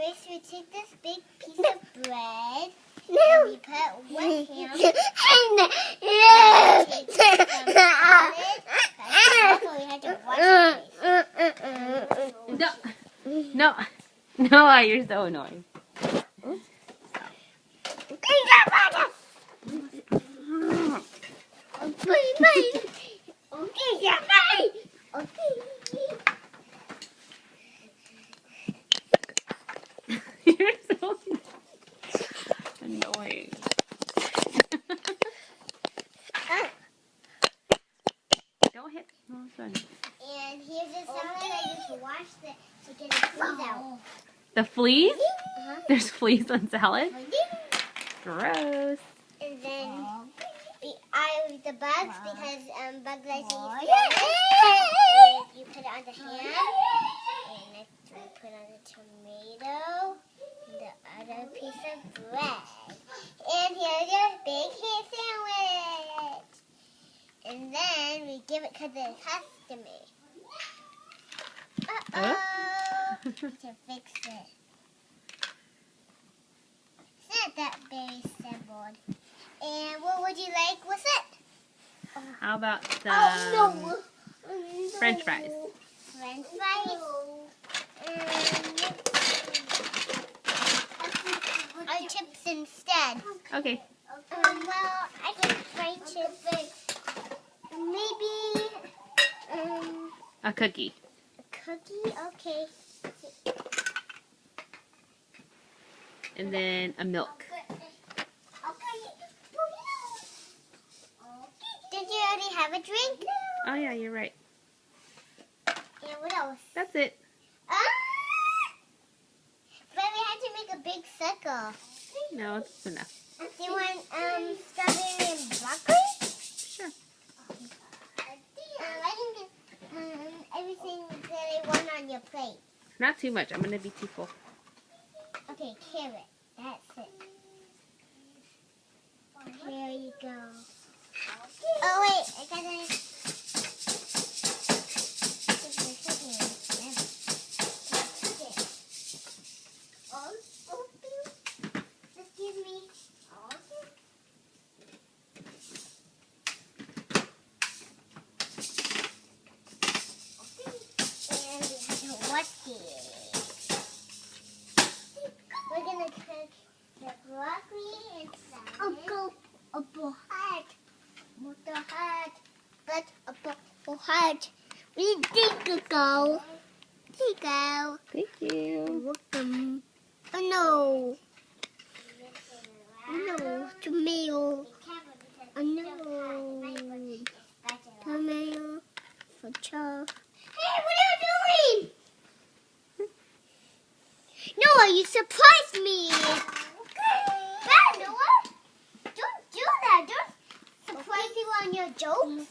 First, we take this big piece of bread. And we put one ham. And take some salad. Also, we have to wash it. No, you're so annoying. You're so annoying. Don't hit. Oh, sorry. And here's the salad I just washed to get the fleas out. The fleas? There's There's fleas on salad? Gross. And then the bugs, because bugs like to eat you put it on the ham. And next we put on the tomato. And the other piece of bread. And here's your big ham sandwich. And then we give it to the customer. To fix it. It's not that very simple. And what would you like with it? How about some French fries? French fries? Or chips instead. Okay. Well, I can fry chips. Maybe A cookie. a cookie? Okay. And then a milk. Did you already have a drink? Oh yeah, you're right. And what else? That's it. But we had to make a big circle. No, it's enough. Do you want strawberry and broccoli? Sure. I can get everything that I want on your plate. Not too much. I'm gonna be too full. Okay, carrot. That's it. Here you go. Oh wait, I gotta. Excuse me. And we have to wash it. We're gonna cook the broccoli and salad. We think to go. Here you go. Thank you. Welcome. Oh no. No, tomato. Oh no. Tomato for chop. Hey, what are you doing? Noah, you surprised me. Bad, Noah. Don't do that. Don't surprise people on your jokes.